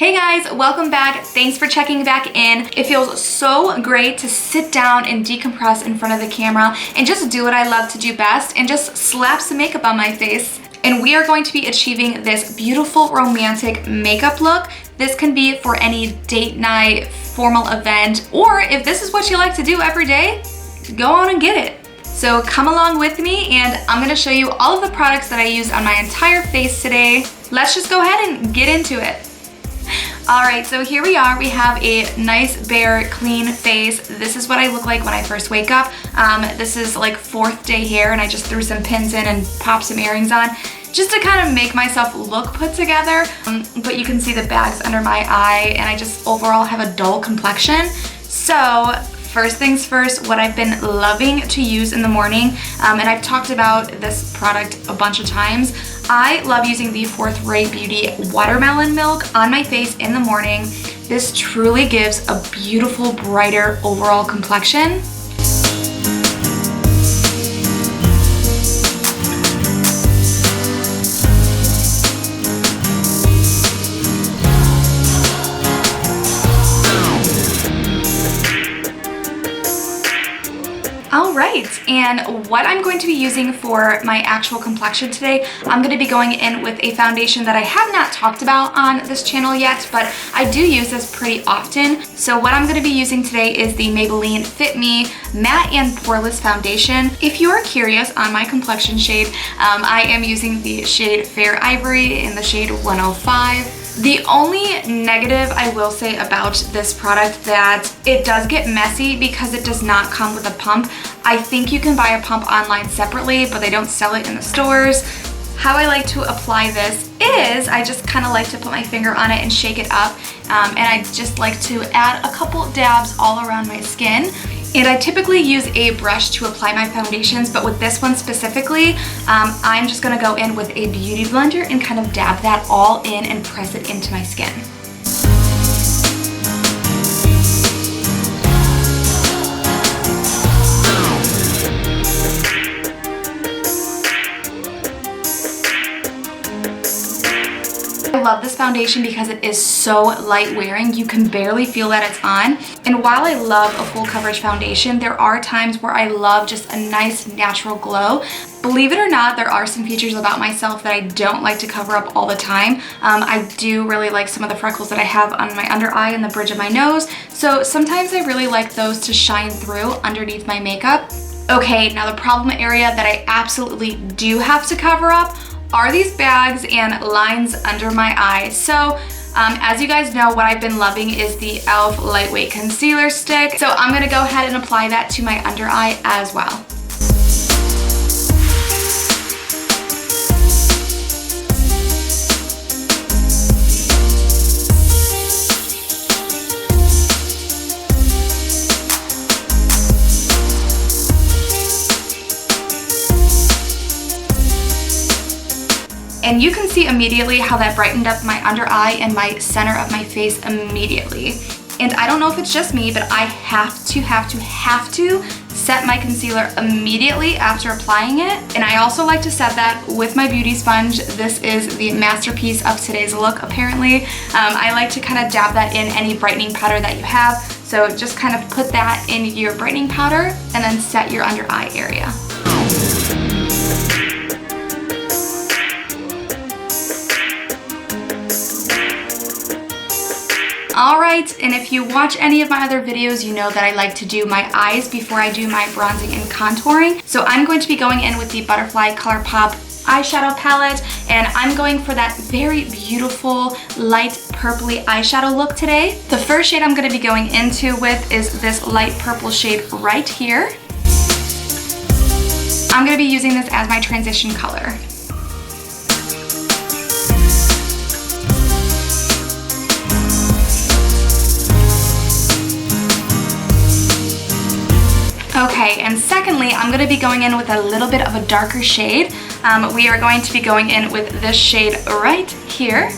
Hey guys, welcome back. Thanks for checking back in. It feels so great to sit down and decompress in front of the camera and just do what I love to do best and just slap some makeup on my face. And we are going to be achieving this beautiful romantic makeup look. This can be for any date night, formal event, or if this is what you like to do every day, go on and get it. So come along with me and I'm gonna show you all of the products that I use on my entire face today. Let's just go ahead and get into it. All right, so here we are. We have a nice, bare, clean face. This is what I look like when I first wake up. This is like 4th day hair and I just threw some pins in and popped some earrings on just to kind of make myself look put together. But you can see the bags under my eye and I just overall have a dull complexion. So first things first, what I've been loving to use in the morning, and I've talked about this product a bunch of times, I love using the Fourth Ray Beauty Watermelon Milk on my face in the morning. This truly gives a beautiful, brighter overall complexion. Alright, and what I'm going to be using for my actual complexion today, I'm going to be going in with a foundation that I have not talked about on this channel yet, but I do use this pretty often. So what I'm going to be using today is the Maybelline Fit Me Matte and Poreless Foundation. If you are curious on my complexion shade, I am using the shade Fair Ivory in the shade 105. The only negative I will say about this product that it does get messy because it does not come with a pump. I think you can buy a pump online separately, but they don't sell it in the stores. How I like to apply this is I just kind of like to put my finger on it and shake it up, and I just like to add a couple dabs all around my skin. And I typically use a brush to apply my foundations, but with this one specifically, I'm just gonna go in with a beauty blender and kind of dab that all in and press it into my skin. I love this foundation because it is so light wearing. You can barely feel that it's on. And while I love a full coverage foundation, there are times where I love just a nice natural glow. Believe it or not, there are some features about myself that I don't like to cover up all the time. I do really like some of the freckles that I have on my under eye and the bridge of my nose. So sometimes I really like those to shine through underneath my makeup. Okay, now the problem area that I absolutely do have to cover up are these bags and lines under my eyes. So as you guys know, what I've been loving is the e.l.f. Lightweight Concealer Stick. So I'm gonna go ahead and apply that to my under eye as well. And you can see immediately how that brightened up my under eye and my center of my face immediately. And I don't know if it's just me, but I have to set my concealer immediately after applying it. And I also like to set that with my beauty sponge. This is the masterpiece of today's look, apparently. I like to kind of dab that in any brightening powder that you have. So just kind of put that in your brightening powder and then set your under eye area. Alright, and if you watch any of my other videos, you know that I like to do my eyes before I do my bronzing and contouring. So I'm going to be going in with the Butterfly Colourpop eyeshadow palette, and I'm going for that very beautiful light purpley eyeshadow look today. The first shade I'm going to be going into with is this light purple shade right here. I'm going to be using this as my transition color. Okay, and secondly, I'm going to be going in with a little bit of a darker shade. We are going to be going in with this shade right here.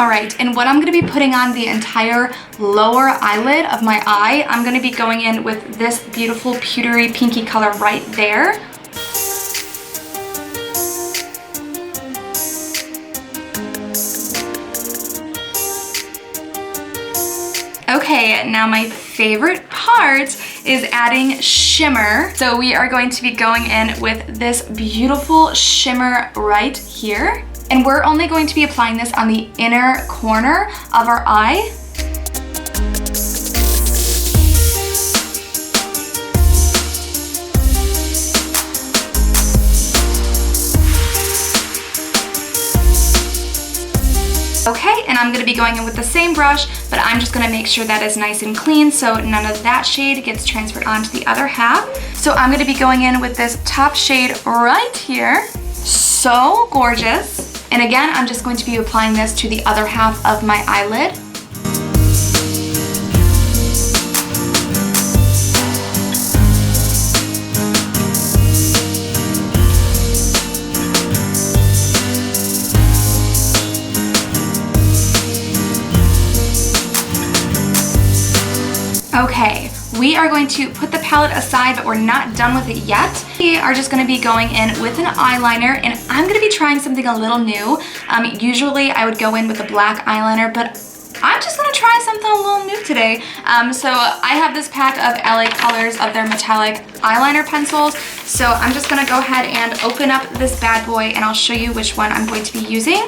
All right, and what I'm gonna be putting on the entire lower eyelid of my eye, I'm gonna be going in with this beautiful pewtery pinky color right there. Okay, now my favorite part is adding shimmer. So we are going to be going in with this beautiful shimmer right here. And we're only going to be applying this on the inner corner of our eye. Okay, and I'm gonna be going in with the same brush, but I'm just gonna make sure that is nice and clean so none of that shade gets transferred onto the other half. So I'm gonna be going in with this top shade right here. So gorgeous. And again, I'm just going to be applying this to the other half of my eyelid. Okay, we are going to put the palette aside, but we're not done with it yet. We are just gonna be going in with an eyeliner, and I'm gonna be trying something a little new. Usually I would go in with a black eyeliner, but I'm just gonna try something a little new today. So I have this pack of LA Colors of their metallic eyeliner pencils. So I'm just gonna go ahead and open up this bad boy, and I'll show you which one I'm going to be using.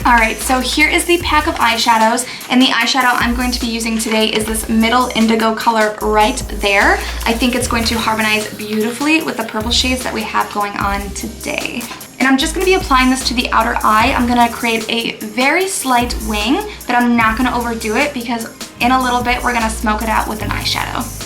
All right, so here is the pack of eyeshadows, and the eyeshadow I'm going to be using today is this middle indigo color right there. I think it's going to harmonize beautifully with the purple shades that we have going on today. And I'm just gonna be applying this to the outer eye. I'm gonna create a very slight wing, but I'm not gonna overdo it because in a little bit, we're gonna smoke it out with an eyeshadow.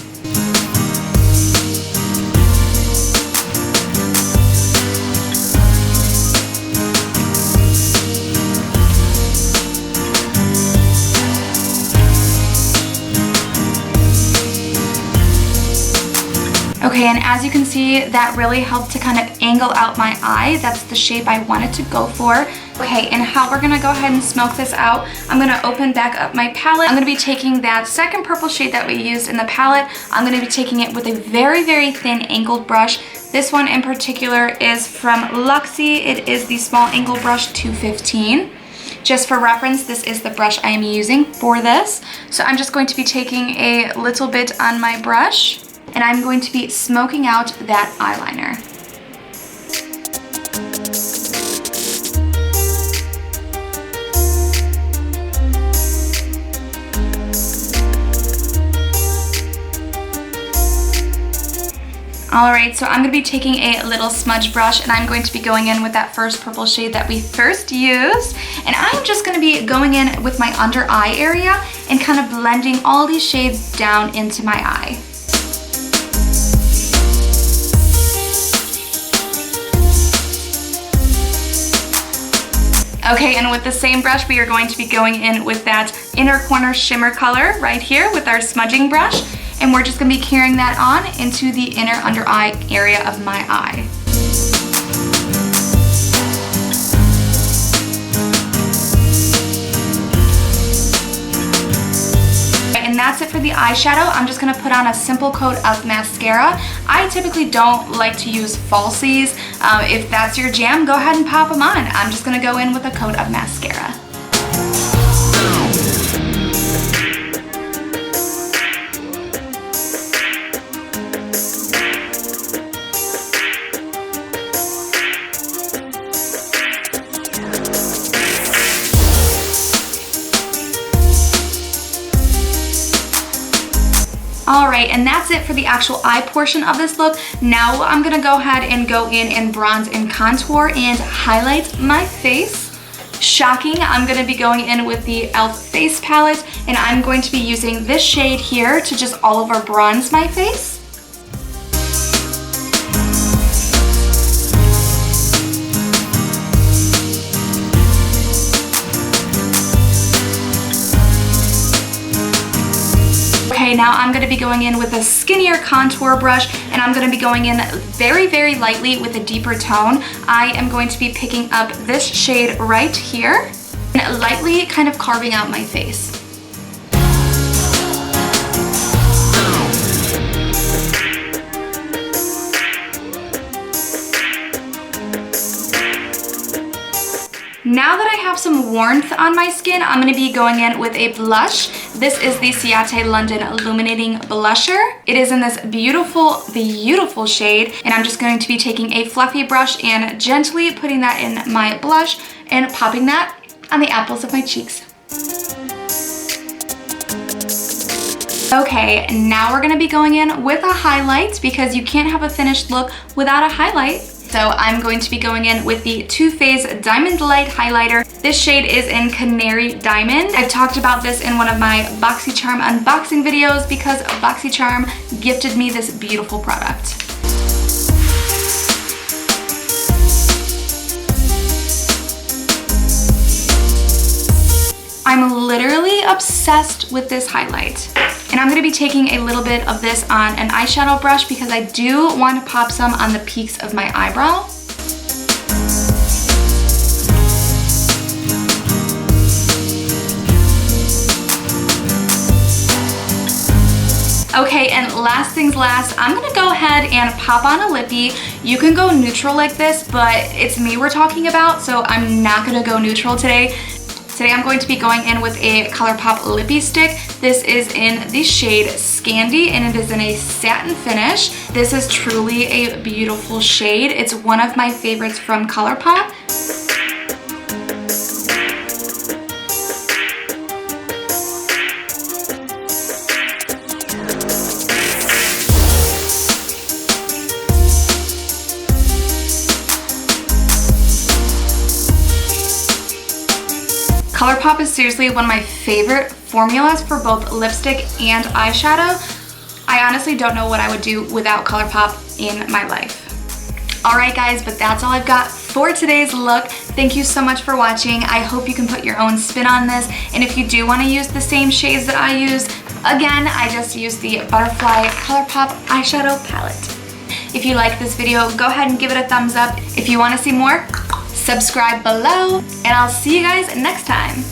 Okay, and as you can see, that really helped to kind of angle out my eye. That's the shape I wanted to go for. Okay, and how we're gonna go ahead and smoke this out, I'm gonna open back up my palette. I'm gonna be taking that second purple shade that we used in the palette. I'm gonna be taking it with a very, very thin angled brush. This one in particular is from Luxie. It is the small angle brush 215. Just for reference, this is the brush I am using for this. So I'm just going to be taking a little bit on my brush, and I'm going to be smoking out that eyeliner. All right, so I'm gonna be taking a little smudge brush, and I'm going to be going in with that first purple shade that we first used. And I'm just gonna be going in with my under eye area and kind of blending all these shades down into my eye. Okay, and with the same brush, we are going to be going in with that inner corner shimmer color right here with our smudging brush. And we're just gonna be carrying that on into the inner under eye area of my eye. And that's it for the eyeshadow. I'm just gonna put on a simple coat of mascara. I typically don't like to use falsies. If that's your jam, go ahead and pop them on. I'm just gonna go in with a coat of mascara. All right, and that's it for the actual eye portion of this look. Now I'm gonna go ahead and go in and bronze and contour and highlight my face. Shocking, I'm gonna be going in with the e.l.f. face palette, and I'm going to be using this shade here to just all over bronze my face. Okay, now I'm gonna be going in with a skinnier contour brush, and I'm gonna be going in very, very lightly with a deeper tone. I am going to be picking up this shade right here. And and lightly kind of carving out my face. Now that I have some warmth on my skin, I'm going to be going in with a blush. This is the Ciate London Illuminating Blusher. It is in this beautiful, beautiful shade, and I'm just going to be taking a fluffy brush and gently putting that in my blush and popping that on the apples of my cheeks. Okay, now we're going to be going in with a highlight because you can't have a finished look without a highlight. So I'm going to be going in with the Too Faced Diamond Light Highlighter. This shade is in Canary Diamond. I've talked about this in one of my BoxyCharm unboxing videos because BoxyCharm gifted me this beautiful product. I'm literally obsessed with this highlight. And I'm gonna be taking a little bit of this on an eyeshadow brush because I do want to pop some on the peaks of my eyebrow. Okay, and last things last, I'm gonna go ahead and pop on a Lippie. You can go neutral like this, but it's me we're talking about, so I'm not gonna go neutral today. Today I'm going to be going in with a Colourpop Lippie stick. This is in the shade Scandy and it is in a satin finish. This is truly a beautiful shade. It's one of my favorites from Colourpop. Colourpop is seriously one of my favorite formulas for both lipstick and eyeshadow. I honestly don't know what I would do without Colourpop in my life. Alright guys, but that's all I've got for today's look. Thank you so much for watching. I hope you can put your own spin on this, and if you do want to use the same shades that I use, again, I just used the Butterfly Colourpop eyeshadow palette. If you like this video, go ahead and give it a thumbs up. If you want to see more, subscribe below, and I'll see you guys next time.